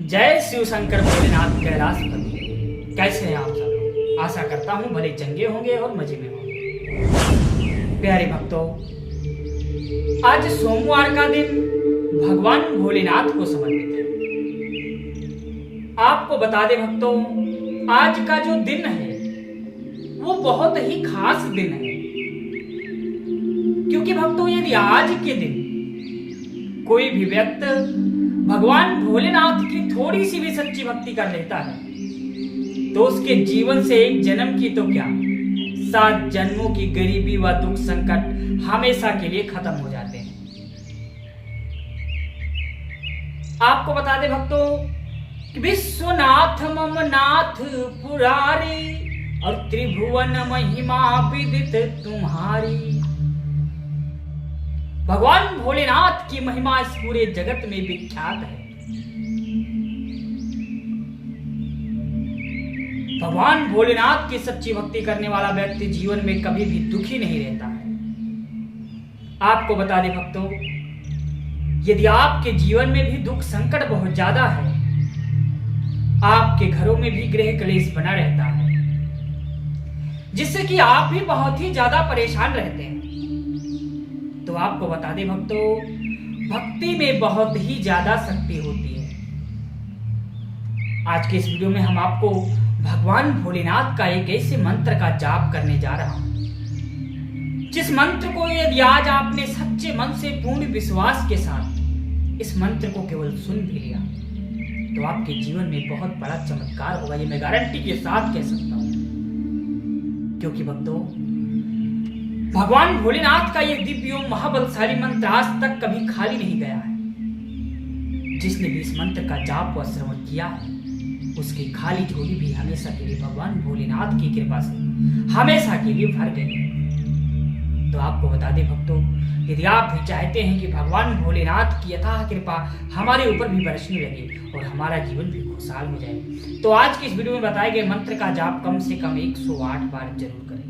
जय शिव शंकर भोलेनाथ कैलाशपति। कैसे हैं आप सब लोग? आशा करता हूँ भले चंगे होंगे और मजे में होंगे। प्यारे भक्तों, आज सोमवार का दिन भगवान भोलेनाथ को समर्पित है। आपको बता दें भक्तों, आज का जो दिन है वो बहुत ही खास दिन है, क्योंकि भक्तों यदि आज के दिन कोई भी व्यक्ति भगवान भोलेनाथ की थोड़ी सी भी सच्ची भक्ति कर लेता है तो उसके जीवन से एक जन्म की तो क्या 7 जन्मों की गरीबी व दुख संकट हमेशा के लिए खत्म हो जाते हैं। आपको बता दें भक्तों, विश्वनाथ मम नाथ पुरारी और त्रिभुवन महिमा विदित तुम्हारी। भगवान भोलेनाथ की महिमा इस पूरे जगत में विख्यात है। भगवान भोलेनाथ की सच्ची भक्ति करने वाला व्यक्ति जीवन में कभी भी दुखी नहीं रहता है। आपको बता दें भक्तों, यदि आपके जीवन में भी दुख संकट बहुत ज्यादा है, आपके घरों में भी गृह क्लेश बना रहता है, जिससे कि आप भी बहुत ही ज्यादा परेशान रहते हैं, तो आपको बता दें भक्तों, भक्ति में बहुत ही ज्यादा शक्ति होती है। आज के इस वीडियो में हम आपको भगवान भोलेनाथ का एक ऐसे मंत्र का जाप करने जा रहा हूं, जिस मंत्र को यदि आज आपने सच्चे मन से पूर्ण विश्वास के साथ इस मंत्र को केवल सुन भी लिया तो आपके जीवन में बहुत बड़ा चमत्कार होगा। ये मैं गारंटी के साथ कह सकता हूं, क्योंकि भक्तों भगवान भोलेनाथ का यह दिव्य एवं महाबलशाली मंत्र आज तक कभी खाली नहीं गया है। जिसने भी इस मंत्र का जाप व श्रवण किया है उसकी खाली झोली भी हमेशा के लिए भगवान भोलेनाथ की कृपा से हमेशा के लिए भर गई है। तो आपको बता दें भक्तों, यदि आप भी चाहते हैं कि भगवान भोलेनाथ की यथाह कृपा हमारे ऊपर भी बरसने लगे और हमारा जीवन भी खुशहाल हो जाए, तो आज की इस वीडियो में बताए गए मंत्र का जाप कम से कम 108 बार जरूर करें।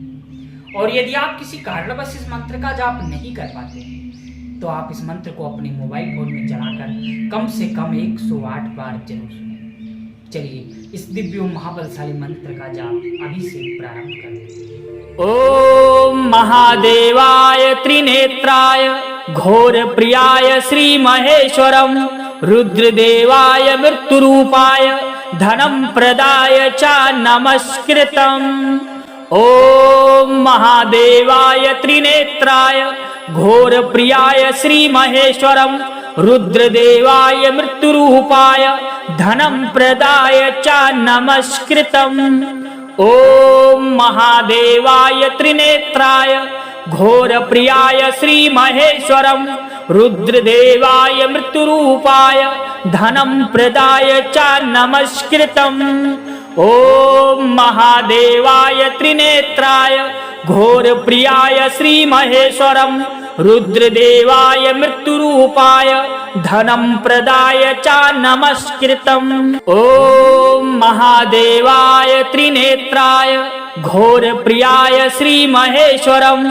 और यदि आप किसी कारणवश इस मंत्र का जाप नहीं कर पाते तो आप इस मंत्र को अपने मोबाइल फोन में चलाकर कम से कम 108 बार जरूर सुनें। चलिए इस दिव्य महाबलशाली मंत्र का जाप अभी से प्रारंभ करें। ओम महादेवाय त्रिनेत्राय घोर प्रियाय श्री महेश्वरम रुद्रदेवाय मृत्युरूपाय धनम प्रदाय च नमस्कृतम। ओम महादेवाय त्रिनेत्राय घोर प्रियाय श्री महेश्वरम रुद्रदेवाय मृत्युरूपाय धनम प्रदाय च नमस्कृतम। ओम महादेवाय त्रिनेत्राय घोर प्रियाय श्री महेश्वरम रुद्रदेवाय मृत्युरूपाय धनम प्रदाय च नमस्कृतम। ओम महादेवाय त्रिनेत्राय घोर प्रियाय श्री महेश्वरम रुद्रदेवाय मृत्युरूपाय धनम प्रदाय च नमस्कृतम। ओम महादेवाय त्रिनेत्राय घोर प्रियाय श्री महेश्वरम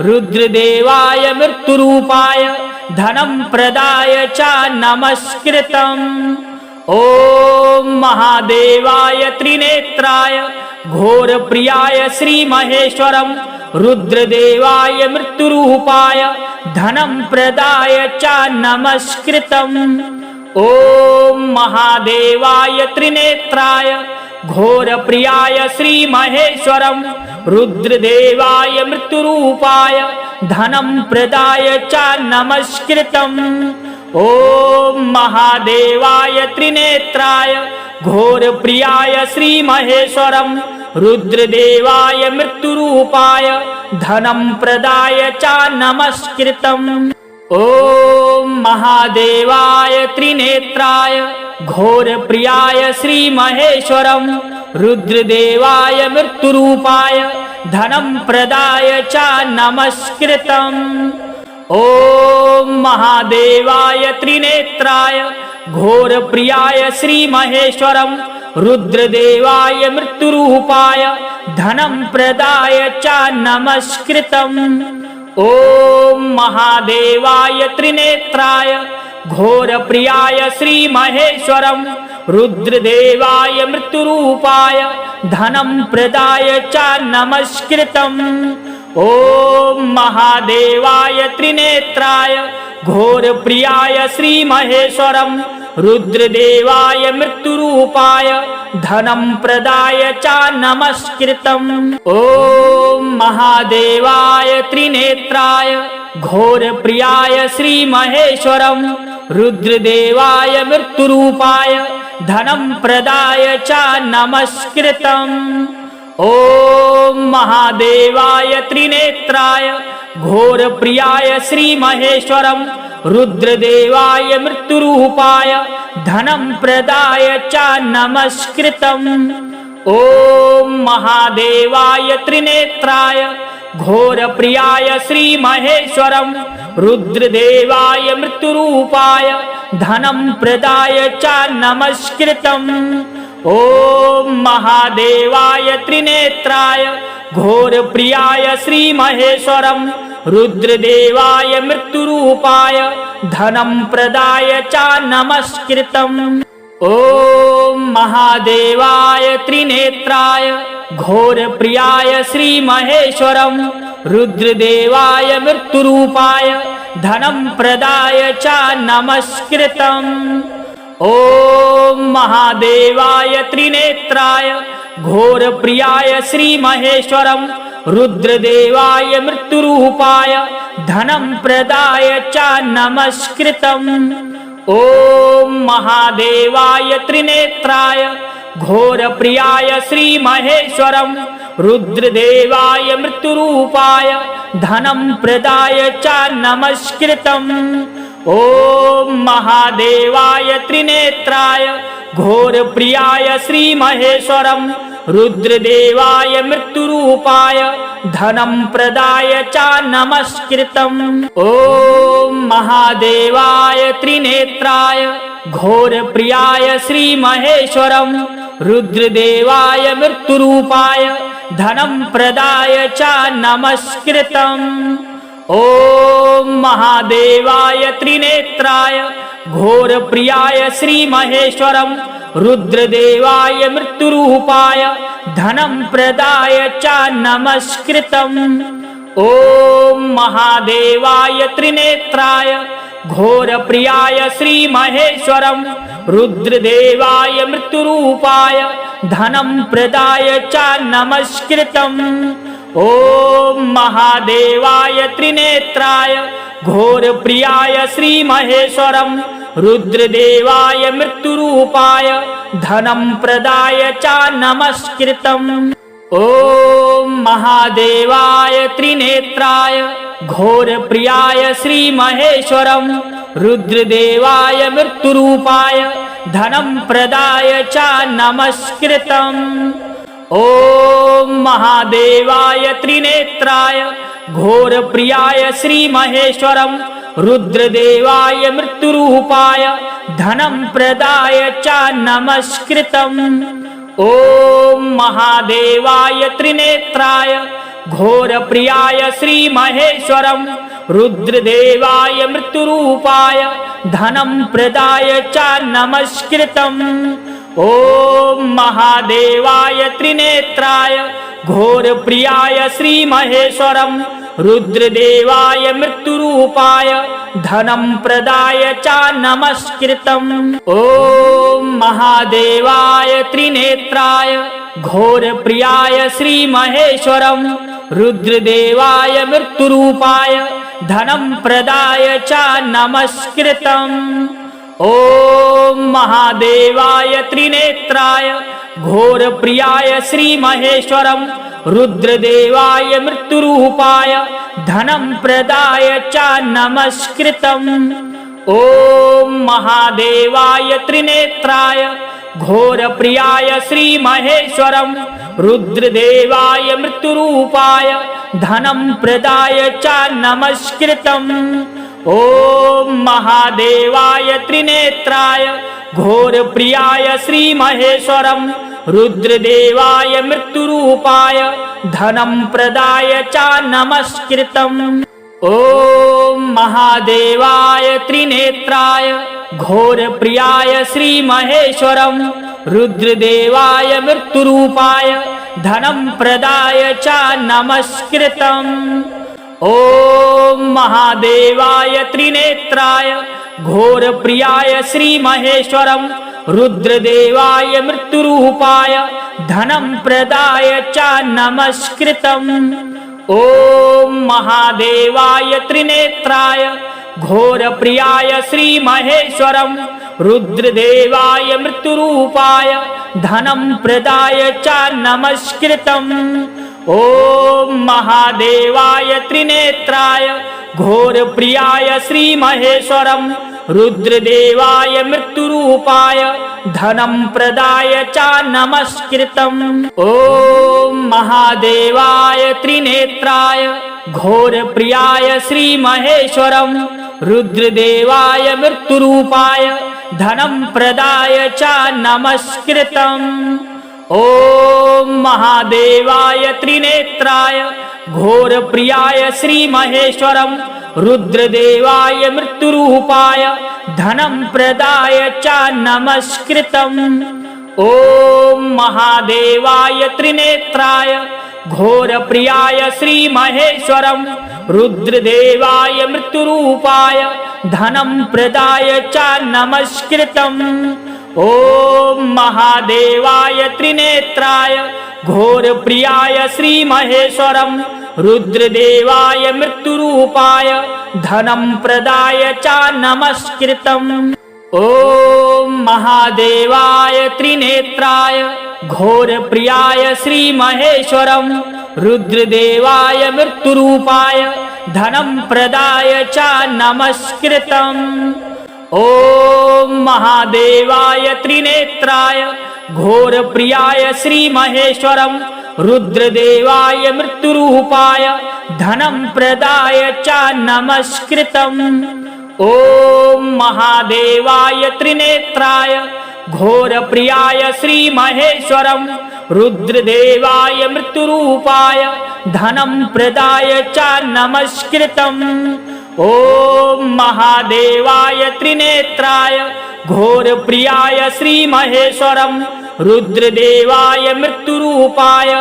रुद्रदेवाय मृत्युरूपाय धनम प्रदाय च नमस्कृतम। ओम महादेवाय त्रिनेत्राय घोर प्रियाय श्री महेश्वरम रुद्रदेवाय मृत्युरूपाय धनम प्रदाय च नमस्कृतम। ओम महादेवाय त्रिनेत्राय घोर प्रियाय श्री महेश्वरम रुद्रदेवाय मृत्युरूपाय धनम प्रदाय च नमस्कृतम। ओम महादेवाय त्रिनेत्राय घोर प्रियाय श्री महेश्वरम रुद्रदेवाय मृत्युरूपाय धनम प्रदाय च नमस्कृतम। ओम महादेवाय त्रिनेत्राय घोर प्रियाय श्री महेश्वरम रुद्रदेवाय मृत्युरूपाय धनम प्रदाय च नमस्कृतम। ओम महादेवाय त्रिनेत्राय घोरप्रियाय श्रीमहेश्वरं रुद्रदेवाय मृत्युरूपाय धनं प्रदाय च नमस्कृतम्। ओम महादेवाय त्रिनेत्राय घोरप्रियाय श्रीमहेश्वरं रुद्रदेवाय मृत्युरूपाय धनं प्रदाय च नमस्कृतम्। ओम महादेवाय त्रिनेत्राय घोरप्रियाय श्रीमहेश्वरं रुद्रदेवाय मृत्युरूपाय धनं प्रदाय च नमस्कृतम्। ओम महादेवाय त्रिनेत्राय घोरप्रियाय श्रीमहेश्वरं रुद्रदेवाय मृत्युरूपाय धनं प्रदाय च नमस्कृतम्। ओम महादेवाय त्रिनेत्राय घोरप्रियाय श्रीमहेश्वरं रुद्रदेवाय मृत्युरूपाय धनं प्रदाय च नमस्कृतम्। ओम महादेवाय त्रिनेत्राय घोरप्रियाय श्रीमहेश्वरं रुद्रदेवाय मृत्युरूपाय धनं प्रदाय च नमस्कृतम्। ओम महादेवाय त्रिनेत्राय घोरप्रियाय श्रीमहेश्वरं रुद्रदेवाय मृत्युरूपाय धनं प्रदाय च नमस्कृतम्। ओम महादेवाय त्रिनेत्राय घोरप्रियाय श्रीमहेश्वरं रुद्रदेवाय मृत्युरूपाय धनं प्रदाय च नमस्कृतम्। ओम महादेवाय त्रिनेत्राय घोरप्रियाय श्रीमहेश्वरं रुद्रदेवाय मृत्युरूपाय धनं प्रदाय च नमस्कृतम्। ओम महादेवाय त्रिनेत्राय घोरप्रियाय श्रीमहेश्वरं रुद्रदेवाय मृत्युरूपाय धनं प्रदाय च नमस्कृतम्। ओम महादेवाय त्रिनेत्राय घोरप्रियाय श्रीमहेश्वरं रुद्रदेवाय मृत्युरूपाय धनं प्रदाय च नमस्कृतम्। ओम महादेवाय त्रिनेत्राय घोरप्रियाय श्रीमहेश्वरं रुद्रदेवाय मृत्युरूपाय धनं प्रदाय च नमस्कृतम्। ओम महादेवाय त्रिनेत्राय घोरप्रियाय श्रीमहेश्वरं रुद्रदेवाय मृत्युरूपाय धनं प्रदाय च नमस्कृतम्। ओम महादेवाय त्रिनेत्राय घोरप्रियाय श्रीमहेश्वरं रुद्रदेवाय मृत्युरूपाय धनं प्रदाय च नमस्कृतम्। ओम महादेवाय त्रिनेत्राय घोरप्रियाय श्रीमहेश्वरं रुद्रदेवाय मृत्युरूपाय धनं प्रदाय च नमस्कृतम्। ओम महादेवाय त्रिनेत्राय घोरप्रियाय श्रीमहेश्वरं रुद्रदेवाय मृत्युरूपाय धनं प्रदाय च नमस्कृतम्। ओम महादेवाय त्रिनेत्राय घोरप्रियाय श्रीमहेश्वरं रुद्रदेवाय मृत्युरूपाय धनं प्रदाय च नमस्कृतम्। ओम महादेवाय त्रिनेत्राय घोरप्रियाय श्रीमहेश्वरं रुद्रदेवाय मृत्युरूपाय धनं प्रदाय च नमस्कृतम्। ओम महादेवाय त्रिनेत्राय घोरप्रियाय श्रीमहेश्वरं रुद्रदेवाय मृत्युरूपाय धनं प्रदाय च नमस्कृतम्। ओम महादेवाय त्रिनेत्राय घोरप्रियाय श्रीमहेश्वरं रुद्रदेवाय मृत्युरूपाय धनं प्रदाय च नमस्कृतम्। ओम महादेवाय त्रिनेत्राय घोरप्रियाय श्रीमहेश्वरं रुद्रदेवाय मृत्युरूपाय धनं प्रदाय च नमस्कृतम्। ओम महादेवाय त्रिनेत्राय घोरप्रियाय श्रीमहेश्वरं रुद्रदेवाय मृत्युरूपाय धनं प्रदाय च नमस्कृतम्। ॐ महादेवाय त्रिनेत्राय घोरप्रियाय श्रीमहेश्वरं रुद्रदेवाय मृत्युरूपाय धनं प्रदाय च नमस्कृतम्। ॐ महादेवाय त्रिनेत्राय घोरप्रियाय श्रीमहेश्वरं रुद्रदेवाय मृत्युरूपाय धनं प्रदाय च नमस्कृतम्। ॐ महादेवाय त्रिनेत्राय घोरप्रियाय श्रीमहेश्वरं रुद्रदेवाय मृत्युरूपाय धनं प्रदाय च नमस्कृतम्। ॐ महादेवाय त्रिनेत्राय घोरप्रियाय श्रीमहेश्वरं रुद्रदेवाय मृत्युरूपाय धनं प्रदाय च नमस्कृतम्। ॐ महादेवाय त्रिनेत्राय घोरप्रियाय श्रीमहेश्वरं रुद्रदेवाय मृत्युरूपाय धनं प्रदाय च नमस्कृतम्। ॐ महादेवाय त्रिनेत्राय घोरप्रियाय श्रीमहेश्वरं रुद्रदेवाय मृत्युरूपाय धनं प्रदाय च नमस्कृतम्। ॐ महादेवाय त्रिनेत्राय घोरप्रियाय श्रीमहेश्वरं रुद्रदेवाय मृत्युरूपाय धनं प्रदाय च नमस्कृतम्। ॐ महादेवाय त्रिनेत्राय घोरप्रियाय श्रीमहेश्वरं रुद्रदेवाय मृत्युरूपाय धनं प्रदाय च नमस्कृतम्। ॐ महादेवाय त्रिनेत्राय घोरप्रियाय श्रीमहेश्वरं रुद्रदेवाय मृत्युरूपाय धनं प्रदाय च नमस्कृतम्। ॐ महादेवाय त्रिनेत्राय घोरप्रियाय श्रीमहेश्वरं रुद्रदेवाय मृत्युरूपाय धनं प्रदाय च नमस्कृतम्। ॐ महादेवाय त्रिनेत्राय घोरप्रियाय श्रीमहेश्वरं रुद्रदेवाय मृत्युरूपाय धनं प्रदाय च नमस्कृतम्। ॐ महादेवाय त्रिनेत्राय घोरप्रियाय श्रीमहेश्वरं रुद्रदेवाय मृत्युरूपाय धनं प्रदाय च नमस्कृतम्। ॐ महादेवाय त्रिनेत्राय घोरप्रियाय श्रीमहेश्वरं रुद्रदेवाय मृत्युरूपाय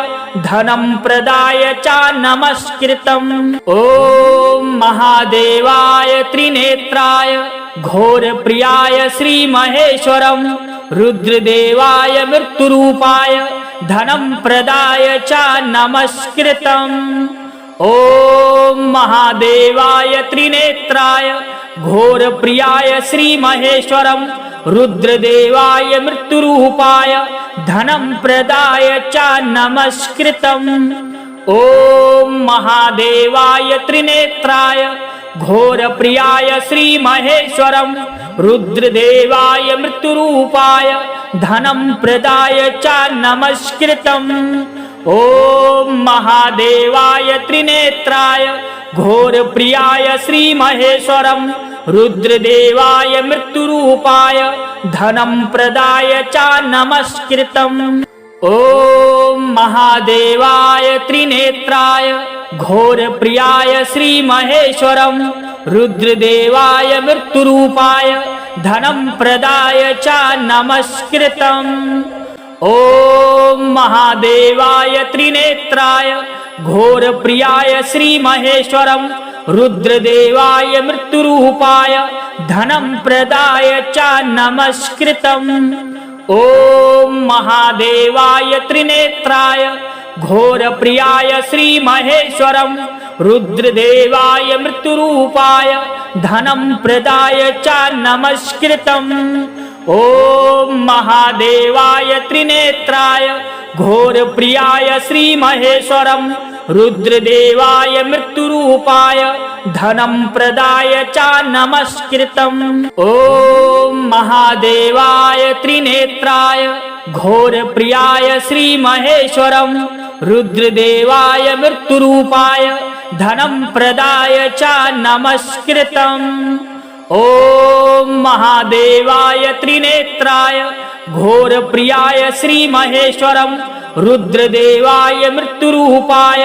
धनं प्रदाय च नमस्कृतम्। ॐ महादेवाय त्रिनेत्राय घोरप्रियाय श्रीमहेश्वरं रुद्रदेवाय मृत्युरूपाय धनं प्रदाय च नमस्कृतम्। ॐ महादेवाय त्रिनेत्राय घोरप्रियाय श्रीमहेश्वरं रुद्रदेवाय मृत्युरूपाय धनं प्रदाय च नमस्कृतम्। ॐ महादेवाय त्रिनेत्राय घोरप्रियाय श्रीमहेश्वरं रुद्रदेवाय मृत्युरूपाय धनं प्रदाय च नमस्कृतम्। ॐ महादेवाय त्रिनेत्राय घोरप्रियाय श्रीमहेश्वरं रुद्रदेवाय मृत्युरूपाय धनं प्रदाय च नमस्कृतम्। ॐ महादेवाय त्रिनेत्राय घोरप्रियाय श्रीमहेश्वरं रुद्रदेवाय मृत्युरूपाय धनं प्रदाय च नमस्कृतम्। ॐ महादेवाय त्रिनेत्राय घोरप्रियाय श्रीमहेश्वरं रुद्रदेवाय मृत्युरूपाय धनं प्रदाय च नमस्कृतम्। ॐ महादेवाय त्रिनेत्राय घोरप्रियाय श्रीमहेश्वरं रुद्रदेवाय मृत्युरूपाय धनं प्रदाय च नमस्कृतम्। ॐ महादेवाय त्रिनेत्राय घोरप्रियाय श्रीमहेश्वरं रुद्रदेवाय मृत्युरूपाय धनं प्रदाय च नमस्कृतम्। ॐ महादेवाय त्रिनेत्राय घोरप्रियाय श्रीमहेश्वरं रुद्रदेवाय मृत्युरूपाय धनं प्रदाय च नमस्कृतम्। ॐ महादेवाय त्रिनेत्राय घोरप्रियाय श्रीमहेश्वरं रुद्रदेवाय मृत्युरूपाय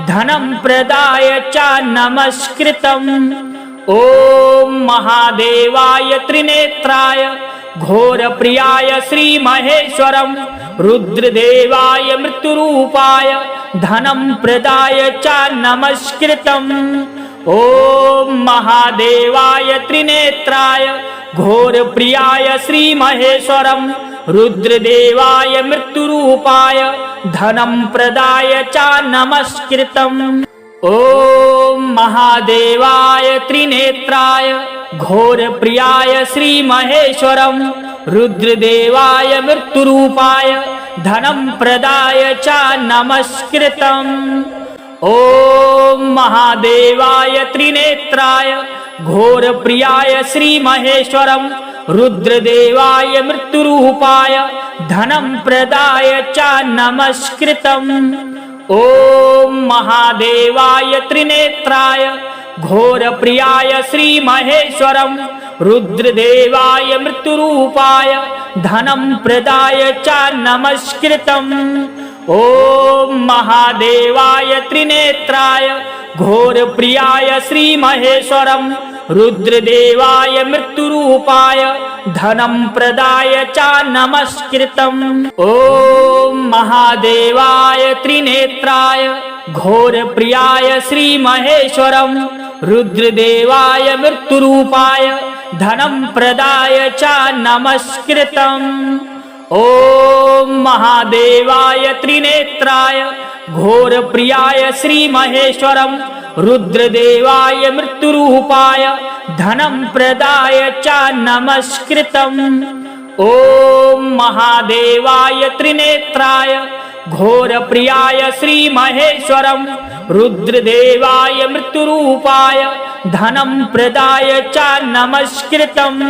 धनं प्रदाय च नमस्कृतम्। ॐ महादेवाय त्रिनेत्राय घोरप्रियाय श्रीमहेश्वरं रुद्रदेवाय मृत्युरूपाय धनं प्रदाय च नमस्कृतम्। ॐ महादेवाय त्रिनेत्राय घोरप्रियाय श्रीमहेश्वरं रुद्रदेवाय मृत्युरूपाय धनं प्रदाय च नमस्कृतम्। ॐ महादेवाय त्रिनेत्राय घोरप्रियाय श्रीमहेश्वरं रुद्रदेवाय मृत्युरूपाय धनं प्रदाय च नमस्कृतम्। ॐ महादेवाय त्रिनेत्राय घोरप्रियाय श्रीमहेश्वरं रुद्रदेवाय मृत्युरूपाय धनं प्रदाय च नमस्कृतम्। ॐ महादेवाय त्रिनेत्राय घोरप्रियाय श्रीमहेश्वरं रुद्रदेवाय मृत्युरूपाय धनं प्रदाय च नमस्कृतम्। ॐ महादेवाय त्रिनेत्राय घोरप्रियाय श्रीमहेश्वरं रुद्रदेवाय मृत्युरूपाय धनं प्रदाय च नमस्कृतम्। ॐ महादेवाय त्रिनेत्राय घोरप्रियाय श्रीमहेश्वरं रुद्रदेवाय मृत्युरूपाय धनं प्रदाय च नमस्कृतम्। ॐ महादेवाय त्रिनेत्राय घोरप्रियाय श्रीमहेश्वरं रुद्रदेवाय मृत्युरूपाय धनं प्रदाय च नमस्कृतम्। ॐ महादेवाय त्रिनेत्राय घोरप्रियाय श्रीमहेश्वरं रुद्रदेवाय मृत्युरूपाय धनं प्रदाय च नमस्कृतम्।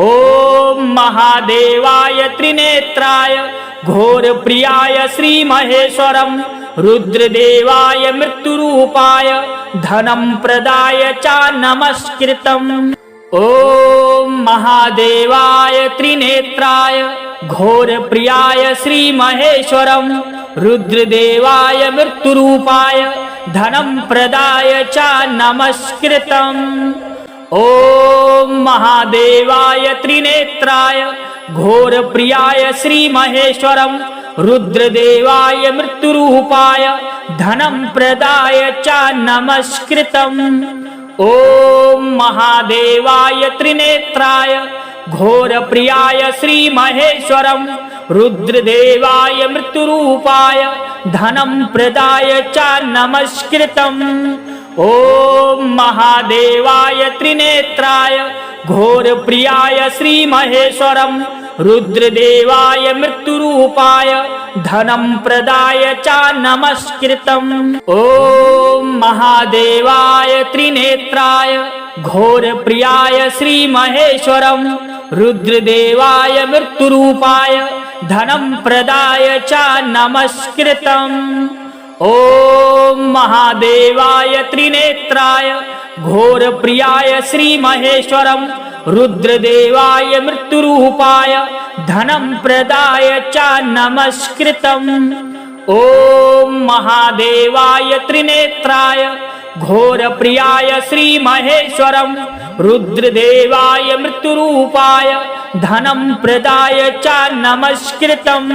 ॐ महादेवाय त्रिनेत्राय घोरप्रियाय श्रीमहेश्वरं रुद्रदेवाय मृत्युरूपाय धनं प्रदाय च नमस्कृतम्। ॐ महादेवाय त्रिनेत्राय घोरप्रियाय श्रीमहेश्वरं रुद्रदेवाय मृत्युरूपाय धनं प्रदाय च नमस्कृतम्। ॐ महादेवाय त्रिनेत्राय घोरप्रियाय श्रीमहेश्वरं रुद्रदेवाय मृत्युरूपाय धनं प्रदाय च नमस्कृतम्। ॐ महादेवाय त्रिनेत्राय घोरप्रियाय श्रीमहेश्वरं रुद्रदेवाय मृत्युरूपाय धनं प्रदाय च नमस्कृतम्। ॐ महादेवाय त्रिनेत्राय घोरप्रियाय श्रीमहेश्वरं रुद्रदेवाय मृत्युरूपाय धनं प्रदाय च नमस्कृतम्। ॐ महादेवाय त्रिनेत्राय घोरप्रियाय श्रीमहेश्वरं रुद्रदेवाय मृत्युरूपाय धनं प्रदाय च नमस्कृतम्। ॐ महादेवाय त्रिनेत्राय घोरप्रियाय श्रीमहेश्वरं रुद्रदेवाय मृत्युरूपाय धनं प्रदाय च नमस्कृतम्। ॐ महादेवाय त्रिनेत्राय घोरप्रियाय श्रीमहेश्वरं रुद्रदेवाय मृत्युरूपाय धनं प्रदाय च नमस्कृतम्।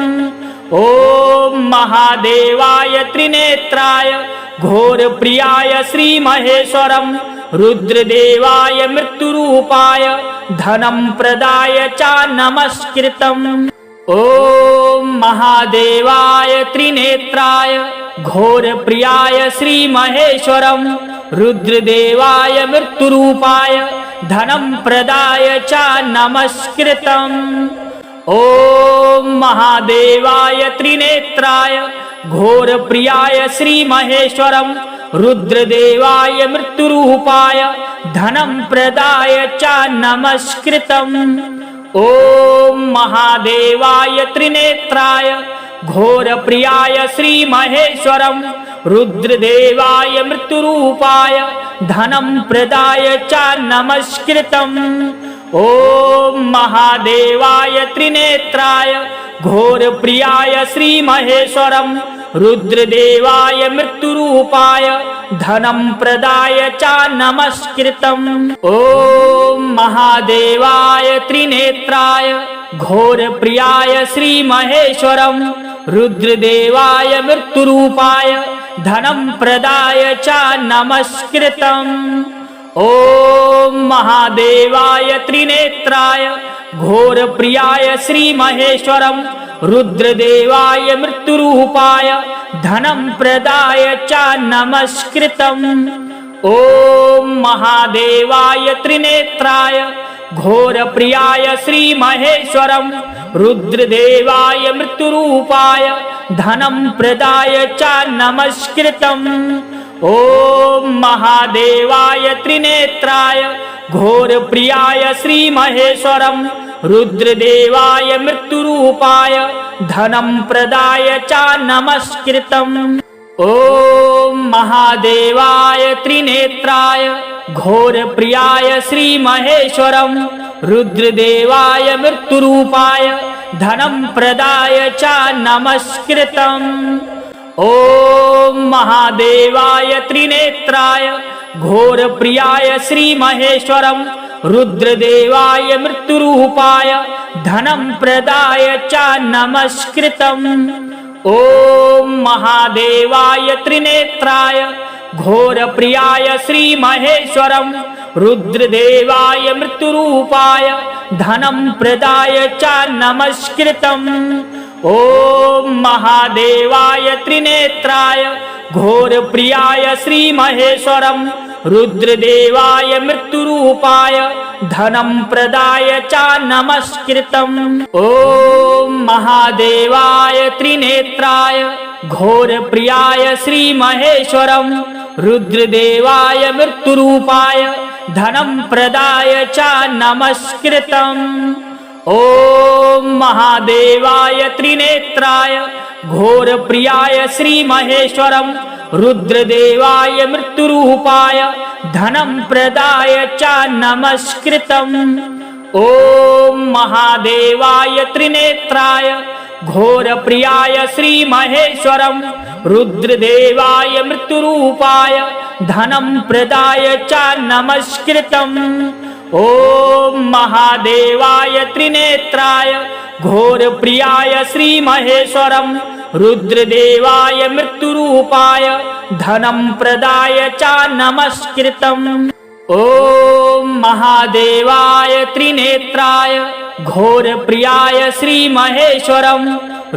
ॐ महादेवाय त्रिनेत्राय घोरप्रियाय श्रीमहेश्वरं रुद्रदेवाय मृत्युरूपाय धनं प्रदाय च नमस्कृतम्। ॐ महादेवाय त्रिनेत्राय घोरप्रियाय श्रीमहेश्वरं रुद्रदेवाय मृत्युरूपाय धनं प्रदाय च नमस्कृतम्। ॐ महादेवाय त्रिनेत्राय घोरप्रियाय श्रीमहेश्वरं रुद्रदेवाय मृत्युरूपाय धनं प्रदाय च नमस्कृतम्। ॐ महादेवाय त्रिनेत्राय घोरप्रियाय श्रीमहेश्वरं रुद्रदेवाय मृत्युरूपाय धनं प्रदाय च नमस्कृतम्। ॐ महादेवाय त्रिनेत्राय घोरप्रियाय श्रीमहेश्वरं रुद्रदेवाय मृत्युरूपाय धनं प्रदाय च नमस्कृतम्। ॐ महादेवाय त्रिनेत्राय घोरप्रियाय श्रीमहेश्वरं रुद्रदेवाय मृत्युरूपाय धनं प्रदाय च नमस्कृतम्। ॐ महादेवाय त्रिनेत्राय घोरप्रियाय श्रीमहेश्वरं रुद्रदेवाय मृत्युरूपाय धनं प्रदाय च नमस्कृतम्। ॐ महादेवाय त्रिनेत्राय घोरप्रियाय श्रीमहेश्वरं रुद्रदेवाय मृत्युरूपाय धनं प्रदाय च नमस्कृतम्। ॐ महादेवाय त्रिनेत्राय घोरप्रियाय श्रीमहेश्वरं रुद्रदेवाय मृत्युरूपाय धनं प्रदाय च नमस्कृतम्। ॐ महादेवाय त्रिनेत्राय घोरप्रियाय श्रीमहेश्वरं रुद्रदेवाय मृत्युरूपाय धनं प्रदाय च नमस्कृतम्। ॐ महादेवाय त्रिनेत्राय घोरप्रियाय श्रीमहेश्वरं रुद्रदेवाय मृत्युरूपाय धनं प्रदाय च नमस्कृतम्। ॐ महादेवाय त्रिनेत्राय घोरप्रियाय श्रीमहेश्वरं रुद्रदेवाय मृत्युरूपाय धनं प्रदाय च नमस्कृतम्। ॐ महादेवाय त्रिनेत्राय घोरप्रियाय श्रीमहेश्वरं रुद्रदेवाय मृत्युरूपाय धनं प्रदाय च नमस्कृतम्। ॐ महादेवाय त्रिनेत्राय घोरप्रियाय श्रीमहेश्वरं रुद्रदेवाय मृत्युरूपाय धनं प्रदाय च नमस्कृतम्। ॐ महादेवाय त्रिनेत्राय घोरप्रियाय श्रीमहेश्वरं रुद्रदेवाय मृत्युरूपाय धनं प्रदाय च नमस्कृतम्। ॐ महादेवाय त्रिनेत्राय घोरप्रियाय श्रीमहेश्वरं रुद्रदेवाय मृत्युरूपाय धनं प्रदाय च नमस्कृतम्। ॐ महादेवाय त्रिनेत्राय घोरप्रियाय श्रीमहेश्वरं रुद्रदेवाय मृत्युरूपाय धनं प्रदाय च नमस्कृतम्। ॐ महादेवाय त्रिनेत्राय घोरप्रियाय श्रीमहेश्वरं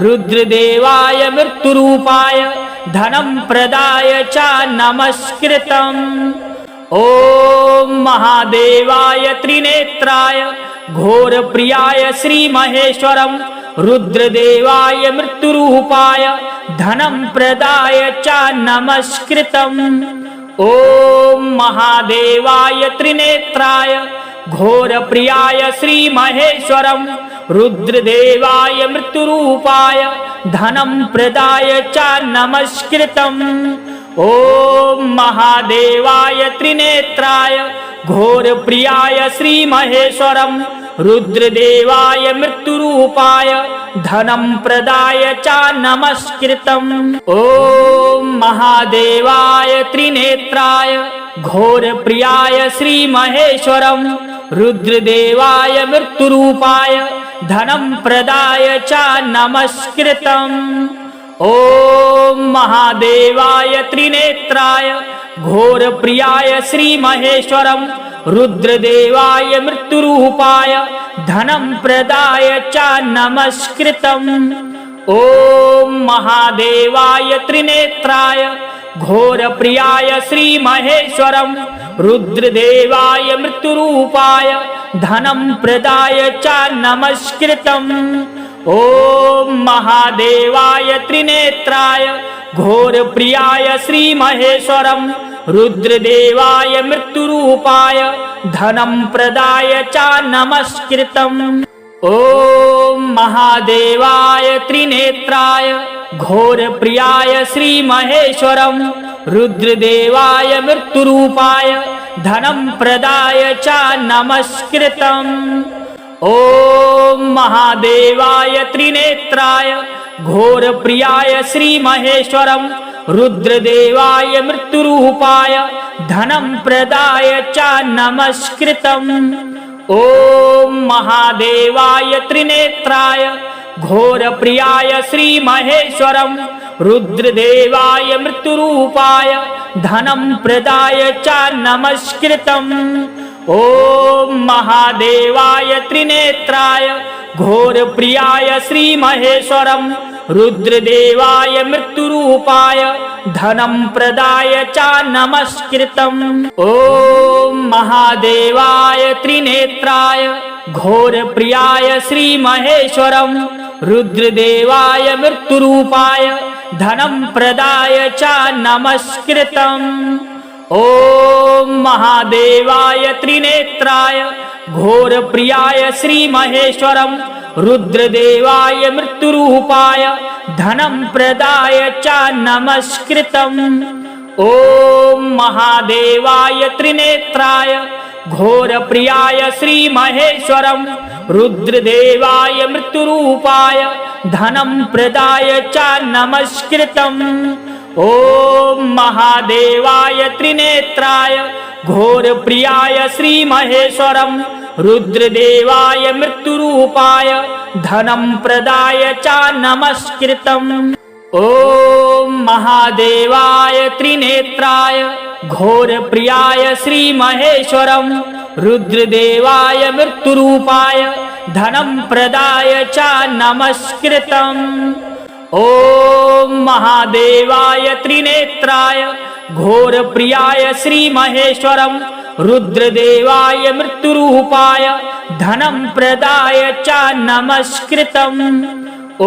रुद्रदेवाय मृत्युरूपाय धनं प्रदाय च नमस्कृतम्। ॐ महादेवाय त्रिनेत्राय घोरप्रियाय श्रीमहेश्वरं रुद्रदेवाय मृत्युरूपाय धनं प्रदाय च नमस्कृतम्। ॐ महादेवाय त्रिनेत्राय घोरप्रियाय श्रीमहेश्वरं रुद्रदेवाय मृत्युरूपाय धनं प्रदाय च नमस्कृतम्। ॐ महादेवाय त्रिनेत्राय घोरप्रियाय श्रीमहेश्वरं रुद्रदेवाय मृत्युरूपाय धनं प्रदाय च नमस्कृतम्। ॐ महादेवाय त्रिनेत्राय घोरप्रियाय श्रीमहेश्वरं रुद्रदेवाय मृत्युरूपाय धनं प्रदाय च नमस्कृतम्। ॐ महादेवाय त्रिनेत्राय घोरप्रियाय श्रीमहेश्वरं रुद्रदेवाय मृत्युरूपाय धनं प्रदाय च नमस्कृतम्। ॐ महादेवाय त्रिनेत्राय घोरप्रियाय श्रीमहेश्वरं रुद्रदेवाय मृत्युरूपाय धनं प्रदाय च नमस्कृतम्। ॐ महादेवाय त्रिनेत्राय घोरप्रियाय श्रीमहेश्वरं रुद्रदेवाय मृत्युरूपाय धनं प्रदाय च नमस्कृतम्। ॐ महादेवाय त्रिनेत्राय घोरप्रियाय श्रीमहेश्वरं रुद्रदेवाय मृत्युरूपाय धनं प्रदाय च नमस्कृतम्। ॐ महादेवाय त्रिनेत्राय घोरप्रियाय श्रीमहेश्वरं रुद्रदेवाय मृत्युरूपाय धनं प्रदाय च नमस्कृतम्। ॐ महादेवाय त्रिनेत्राय घोरप्रियाय श्रीमहेश्वरं रुद्रदेवाय मृत्युरूपाय धनं प्रदाय च नमस्कृतम्। ॐ महादेवाय त्रिनेत्राय घोरप्रियाय श्रीमहेश्वरं रुद्रदेवाय मृत्युरूपाय धनं प्रदाय च नमस्कृतम्। ॐ महादेवाय त्रिनेत्राय घोरप्रियाय श्रीमहेश्वरं रुद्रदेवाय मृत्युरूपाय धनं प्रदाय च नमस्कृतम्। ॐ महादेवाय त्रिनेत्राय घोरप्रियाय श्रीमहेश्वरं रुद्रदेवाय मृत्युरूपाय धनं प्रदाय च नमस्कृतम्। ॐ महादेवाय त्रिनेत्राय घोरप्रियाय श्रीमहेश्वरं रुद्रदेवाय मृत्युरूपाय धनं प्रदाय च नमस्कृतम्। ॐ महादेवाय त्रिनेत्राय घोरप्रियाय श्रीमहेश्वरं रुद्रदेवाय मृत्युरूपाय धनं प्रदाय च नमस्कृतम्। ॐ महादेवाय त्रिनेत्राय घोरप्रियाय श्रीमहेश्वरं रुद्रदेवाय मृत्युरूपाय धनं प्रदाय च नमस्कृतम्। ॐ महादेवाय त्रिनेत्राय घोरप्रियाय श्रीमहेश्वरं रुद्रदेवाय मृत्युरूपाय धनं प्रदाय च नमस्कृतम्।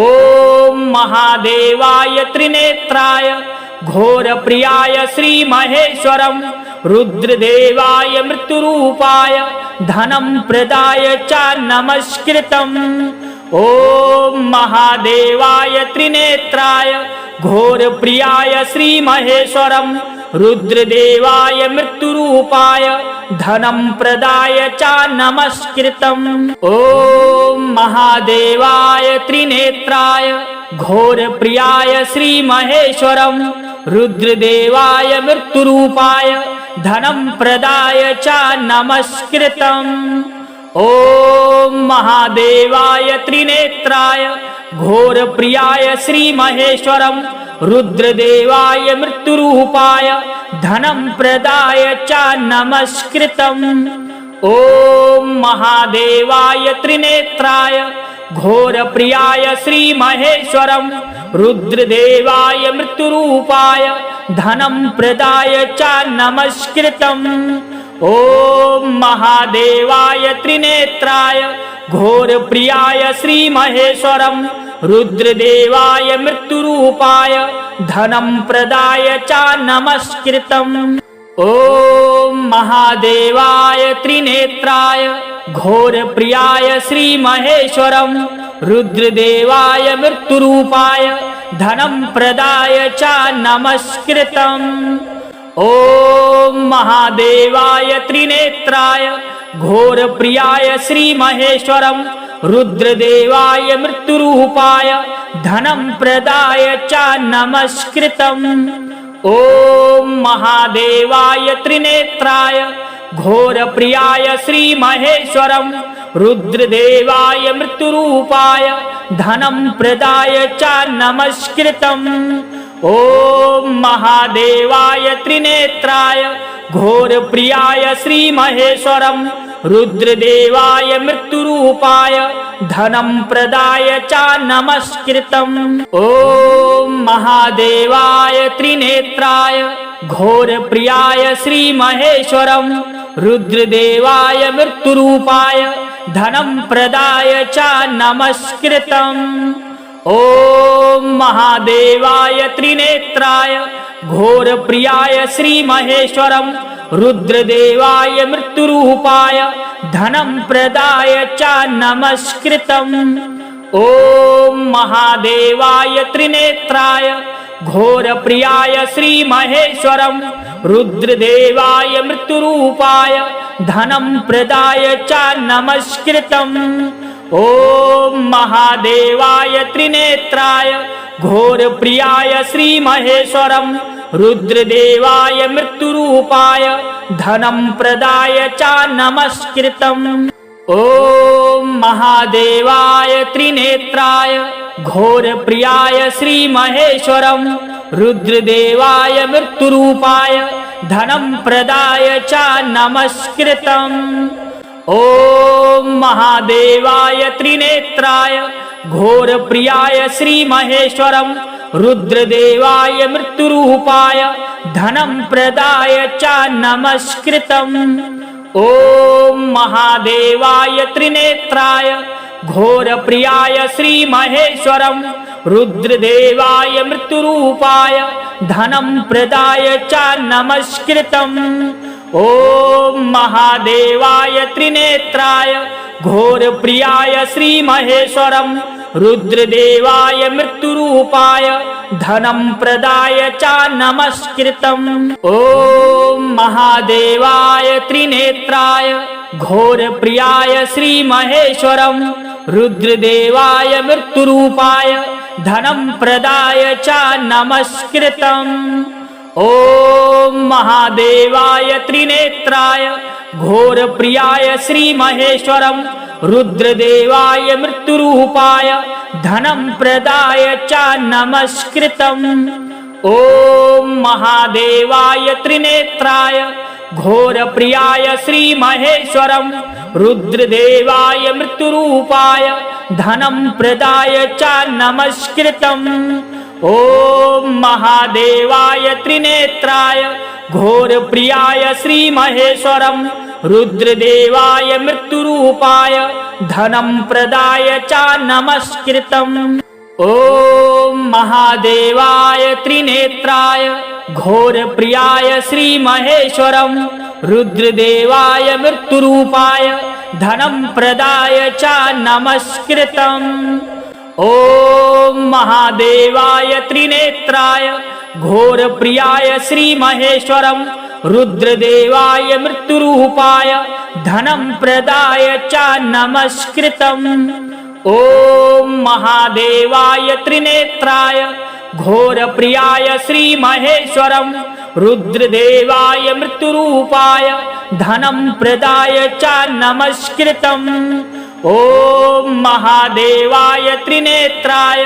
ॐ महादेवाय त्रिनेत्राय घोरप्रियाय श्रीमहेश्वरं रुद्रदेवाय मृत्युरूपाय धनं प्रदाय च नमस्कृतम्। ॐ महादेवाय त्रिनेत्राय घोरप्रियाय श्रीमहेश्वरं रुद्रदेवाय मृत्युरूपाय धनं प्रदाय च नमस्कृतम्। ॐ महादेवाय त्रिनेत्राय घोरप्रियाय श्रीमहेश्वरं रुद्रदेवाय मृत्युरूपाय धनं प्रदाय च नमस्कृतम्। ॐ महादेवाय त्रिनेत्राय घोरप्रियाय श्रीमहेश्वरं रुद्रदेवाय मृत्युरूपाय धनं प्रदाय च नमस्कृतम्। ॐ महादेवाय त्रिनेत्राय घोरप्रियाय श्रीमहेश्वरं रुद्रदेवाय मृत्युरूपाय धनं प्रदाय च नमस्कृतम्। ॐ महादेवाय त्रिनेत्राय घोरप्रियाय श्रीमहेश्वरं रुद्रदेवाय मृत्युरूपाय धनं प्रदाय च नमस्कृतम्। ॐ महादेवाय त्रिनेत्राय घोरप्रियाय श्रीमहेश्वरं रुद्रदेवाय मृत्युरूपाय धनं प्रदाय च नमस्कृतम्। ॐ महादेवाय त्रिनेत्राय घोरप्रियाय श्रीमहेश्वरं रुद्रदेवाय मृत्युरूपाय धनं प्रदाय च नमस्कृतम्। ॐ महादेवाय त्रिनेत्राय घोरप्रियाय श्रीमहेश्वरं रुद्रदेवाय मृत्युरूपाय धनं प्रदाय च नमस्कृतम्। ॐ महादेवाय त्रिनेत्राय घोरप्रियाय श्रीमहेश्वरं रुद्रदेवाय मृत्युरूपाय धनं प्रदाय च नमस्कृतम्। ॐ महादेवाय त्रिनेत्राय घोरप्रियाय श्रीमहेश्वरं रुद्रदेवाय मृत्युरूपाय धनं प्रदाय च नमस्कृतम्। ॐ महादेवाय त्रिनेत्राय घोरप्रियाय श्रीमहेश्वरं रुद्रदेवाय मृत्युरूपाय धनं प्रदाय च नमस्कृतम्। ॐ महादेवाय त्रिनेत्राय घोरप्रियाय श्रीमहेश्वरं रुद्रदेवाय मृत्युरूपाय धनं प्रदाय च नमस्कृतम्। ॐ महादेवाय त्रिनेत्राय घोरप्रियाय श्रीमहेश्वरं रुद्रदेवाय मृत्युरूपाय धनं प्रदाय च नमस्कृतम्। ॐ महादेवाय त्रिनेत्राय घोरप्रियाय श्रीमहेश्वरं रुद्रदेवाय मृत्युरूपाय धनं प्रदाय च नमस्कृतम्। ॐ महादेवाय त्रिनेत्राय घोरप्रियाय श्रीमहेश्वरं रुद्रदेवाय मृत्युरूपाय धनं प्रदाय च नमस्कृतम्। ॐ महादेवाय त्रिनेत्राय घोरप्रियाय श्रीमहेश्वरं रुद्रदेवाय मृत्युरूपाय धनं प्रदाय च नमस्कृतम्। ॐ महादेवाय त्रिनेत्राय घोरप्रियाय श्रीमहेश्वरं रुद्रदेवाय मृत्युरूपाय धनं प्रदाय च नमस्कृतम्। ॐ महादेवाय त्रिनेत्राय घोरप्रियाय श्रीमहेश्वरं रुद्रदेवाय मृत्युरूपाय धनं प्रदाय च नमस्कृतम्। ॐ महादेवाय त्रिनेत्राय घोरप्रियाय श्रीमहेश्वरं रुद्रदेवाय मृत्युरूपाय धनं प्रदाय च नमस्कृतम्। ॐ महादेवाय त्रिनेत्राय घोरप्रियाय श्रीमहेश्वरं रुद्रदेवाय मृत्युरूपाय धनं प्रदाय च नमस्कृतम्। ॐ महादेवाय त्रिनेत्राय घोरप्रियाय श्रीमहेश्वरं रुद्रदेवाय मृत्युरूपाय धनं प्रदाय च नमस्कृतम्। ॐ महादेवाय त्रिनेत्राय घोरप्रियाय श्रीमहेश्वरं रुद्रदेवाय मृत्युरूपाय धनं प्रदाय च नमस्कृतम्। ॐ महादेवाय त्रिनेत्राय घोरप्रियाय श्रीमहेश्वरं रुद्रदेवाय मृत्युरूपाय धनं प्रदाय च नमस्कृतम्। ॐ महादेवाय त्रिनेत्राय घोरप्रियाय श्रीमहेश्वरं रुद्रदेवाय मृत्युरूपाय धनं प्रदाय च नमस्कृतम्। ॐ महादेवाय त्रिनेत्राय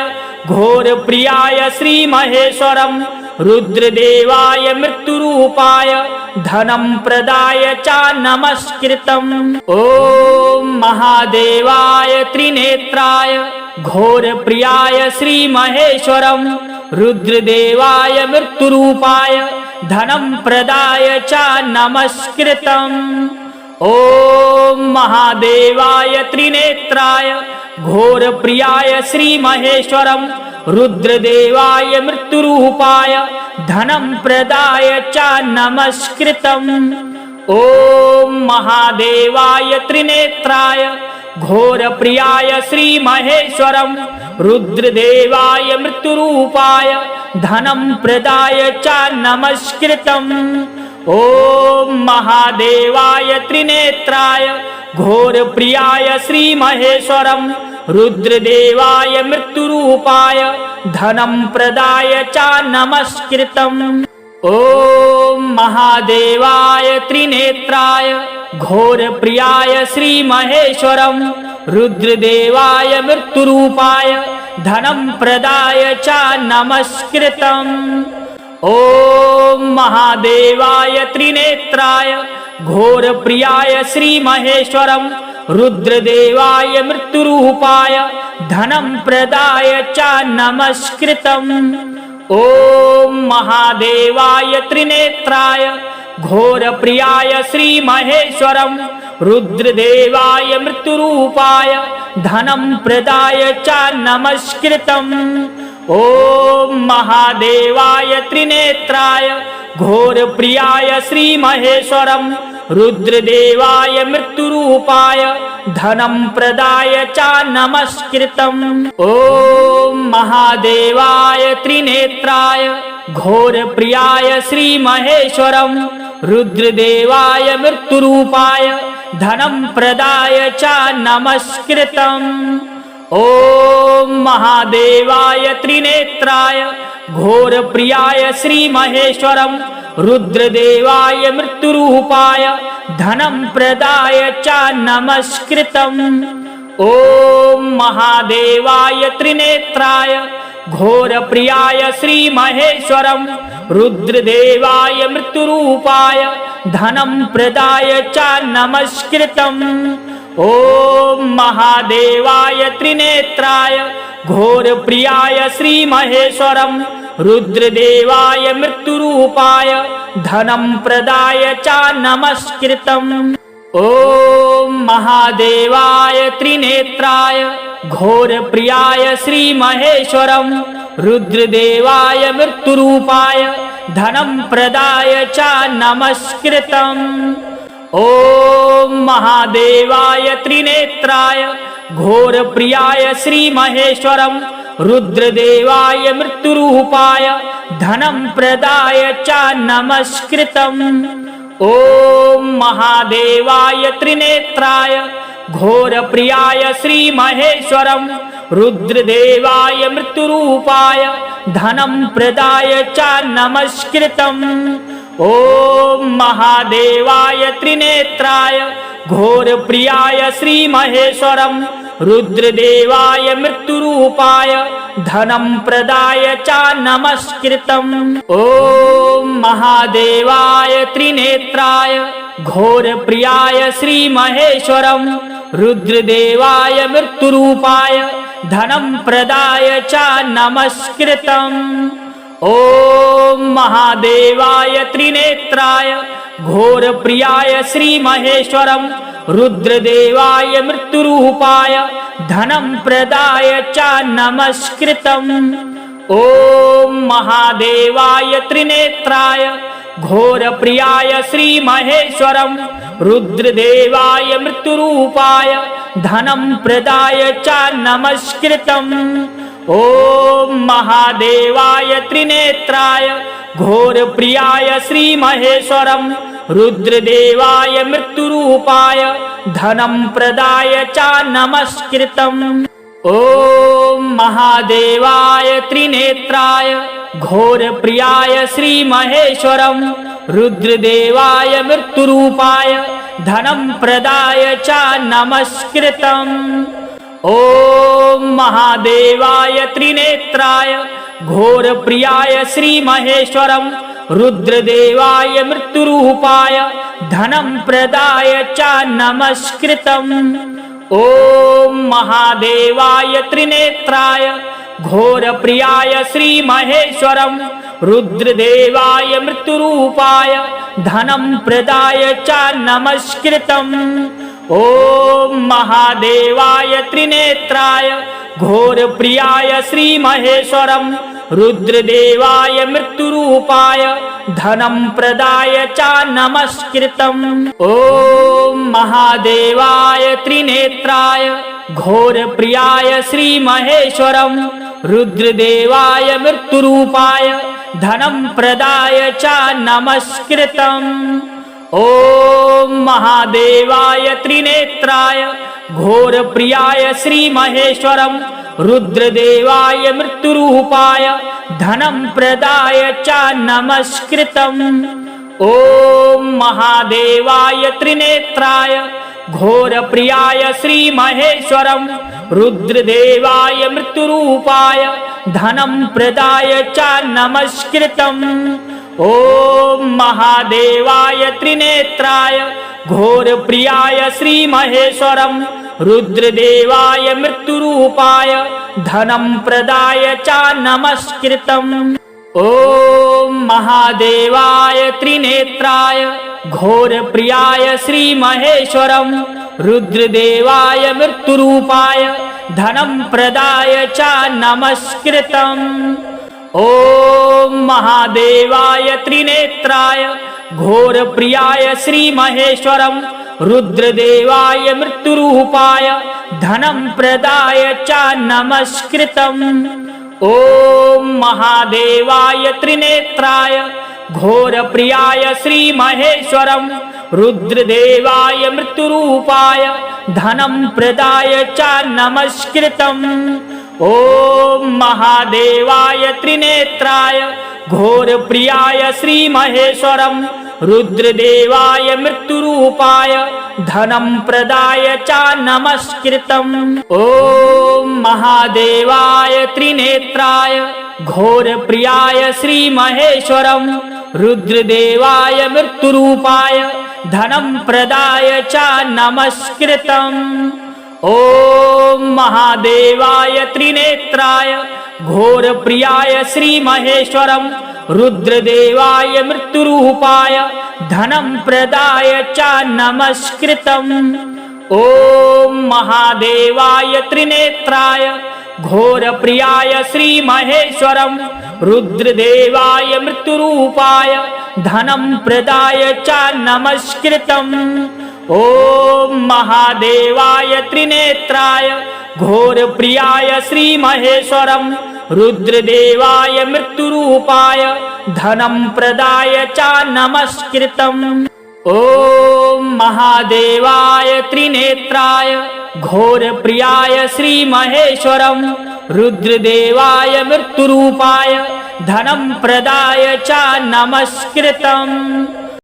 घोरप्रियाय श्रीमहेश्वरं रुद्रदेवाय मृत्युरूपाय धनं प्रदाय च नमस्कृतम्। ॐ महादेवाय त्रिनेत्राय घोरप्रियाय श्रीमहेश्वरं रुद्रदेवाय मृत्युरूपाय धनं प्रदाय च नमस्कृतम्। ॐ महादेवाय त्रिनेत्राय घोरप्रियाय श्रीमहेश्वरं रुद्रदेवाय मृत्युरूपाय धनं प्रदाय च नमस्कृतम्। ॐ महादेवाय त्रिनेत्राय घोरप्रियाय श्रीमहेश्वरं रुद्रदेवाय मृत्युरूपाय धनं प्रदाय च नमस्कृतम्। ॐ महादेवाय त्रिनेत्राय घोरप्रियाय श्रीमहेश्वरं रुद्रदेवाय मृत्युरूपाय धनं प्रदाय च नमस्कृतम्। ॐ महादेवाय त्रिनेत्राय घोरप्रियाय श्रीमहेश्वरं रुद्रदेवाय मृत्युरूपाय धनं प्रदाय च नमस्कृतम्। ॐ महादेवाय त्रिनेत्राय घोरप्रियाय श्रीमहेश्वरं रुद्रदेवाय मृत्युरूपाय धनं प्रदाय च नमस्कृतम्। ॐ महादेवाय त्रिनेत्राय घोरप्रियाय श्रीमहेश्वरं रुद्रदेवाय मृत्युरूपाय धनं प्रदाय च नमस्कृतम्। ॐ महादेवाय त्रिनेत्राय घोरप्रियाय श्रीमहेश्वरं रुद्रदेवाय मृत्युरूपाय धनं प्रदाय च नमस्कृतम्। ॐ महादेवाय त्रिनेत्राय घोरप्रियाय श्रीमहेश्वरं रुद्रदेवाय मृत्युरूपाय धनं प्रदाय च नमस्कृतम्। ॐ महादेवाय त्रिनेत्राय घोरप्रियाय श्रीमहेश्वरं रुद्रदेवाय मृत्युरूपाय धनं प्रदाय च नमस्कृतम्। ॐ महादेवाय त्रिनेत्राय घोरप्रियाय श्रीमहेश्वरं रुद्रदेवाय मृत्युरूपाय धनं प्रदाय च नमस्कृतम्। ॐ महादेवाय त्रिनेत्राय घोरप्रियाय श्रीमहेश्वरं रुद्रदेवाय मृत्युरूपाय धनं प्रदाय च नमस्कृतम्। ॐ महादेवाय त्रिनेत्राय घोरप्रियाय श्रीमहेश्वरं रुद्रदेवाय मृत्युरूपाय धनं प्रदाय च नमस्कृतम्। ॐ महादेवाय त्रिनेत्राय घोरप्रियाय श्रीमहेश्वरं रुद्रदेवाय मृत्युरूपाय धनं प्रदाय च नमस्कृतम्। ॐ महादेवाय त्रिनेत्राय घोरप्रियाय श्रीमहेश्वरं रुद्रदेवाय मृत्युरूपाय धनं प्रदाय च नमस्कृतम्। ॐ महादेवाय त्रिनेत्राय घोरप्रियाय श्रीमहेश्वरं रुद्रदेवाय मृत्युरूपाय धनं प्रदाय च नमस्कृतम्। ॐ महादेवाय त्रिनेत्राय घोरप्रियाय श्रीमहेश्वरं रुद्रदेवाय मृत्युरूपाय धनं प्रदाय च नमस्कृतम्। ॐ महादेवाय त्रिनेत्राय घोरप्रियाय श्रीमहेश्वरं रुद्रदेवाय मृत्युरूपाय धनं प्रदाय च नमस्कृतम्। ॐ महादेवाय त्रिनेत्राय घोरप्रियाय श्रीमहेश्वरं रुद्रदेवाय मृत्युरूपाय धनं प्रदाय च नमस्कृतम्। ॐ महादेवाय त्रिनेत्राय घोरप्रियाय श्रीमहेश्वरं रुद्रदेवाय मृत्युरूपाय धनं प्रदाय च नमस्कृतम्। ॐ महादेवाय त्रिनेत्राय घोरप्रियाय श्रीमहेश्वरं रुद्रदेवाय मृत्युरूपाय धनं प्रदाय च नमस्कृतम्। ॐ महादेवाय त्रिनेत्राय घोरप्रियाय श्रीमहेश्वरं रुद्रदेवाय मृत्युरूपाय धनं प्रदाय च नमस्कृतम्। ॐ महादेवाय त्रिनेत्राय घोरप्रियाय श्रीमहेश्वरं रुद्रदेवाय मृत्युरूपाय धनं प्रदाय च नमस्कृतम्। ॐ महादेवाय त्रिनेत्राय घोरप्रियाय श्रीमहेश्वरं रुद्रदेवाय मृत्युरूपाय धनं प्रदाय च नमस्कृतम्। ॐ महादेवाय त्रिनेत्राय घोरप्रियाय श्रीमहेश्वरं रुद्रदेवाय मृत्युरूपाय धनं प्रदाय च नमस्कृतम्। ॐ महादेवाय त्रिनेत्राय घोरप्रियाय श्रीमहेश्वरं रुद्रदेवाय मृत्युरूपाय धनं प्रदाय च नमस्कृतम्। ॐ महादेवाय त्रिनेत्राय घोरप्रियाय श्रीमहेश्वरं रुद्रदेवाय मृत्युरूपाय धनं प्रदाय च नमस्कृतम्। ॐ महादेवाय त्रिनेत्राय घोरप्रियाय श्रीमहेश्वरं रुद्रदेवाय मृत्युरूपाय धनं प्रदाय च नमस्कृतम्। ॐ महादेवाय त्रिनेत्राय घोरप्रियाय श्रीमहेश्वरं रुद्रदेवाय मृत्युरूपाय धनं प्रदाय च नमस्कृतम्। ॐ महादेवाय त्रिनेत्राय घोरप्रियाय श्रीमहेश्वरं रुद्रदेवाय मृत्युरूपाय धनं प्रदाय च नमस्कृतम्। ॐ महादेवाय त्रिनेत्राय घोरप्रियाय श्रीमहेश्वरं रुद्रदेवाय मृत्युरूपाय धनं प्रदाय च नमस्कृतम्। ॐ महादेवाय त्रिनेत्राय घोरप्रियाय श्रीमहेश्वरं रुद्रदेवाय मृत्युरूपाय धनं प्रदाय च नमस्कृतम्। ॐ महादेवाय त्रिनेत्राय घोरप्रियाय श्रीमहेश्वरं रुद्रदेवाय मृत्युरूपाय धनं प्रदाय च नमस्कृतम्। ॐ महादेवाय त्रिनेत्राय घोरप्रियाय श्रीमहेश्वरं रुद्रदेवाय मृत्युरूपाय धनं प्रदाय च नमस्कृतम्। ॐ महादेवाय त्रिनेत्राय घोरप्रियाय श्रीमहेश्वरं रुद्रदेवाय मृत्युरूपाय धनं प्रदाय च नमस्कृतम्। ॐ महादेवाय त्रिनेत्राय घोरप्रियाय श्रीमहेश्वरं रुद्रदेवाय मृत्युरूपाय धनं प्रदाय च नमस्कृतम्। ॐ महादेवाय त्रिनेत्राय घोरप्रियाय श्रीमहेश्वरं रुद्रदेवाय मृत्युरूपाय धनं प्रदाय च नमस्कृतम्।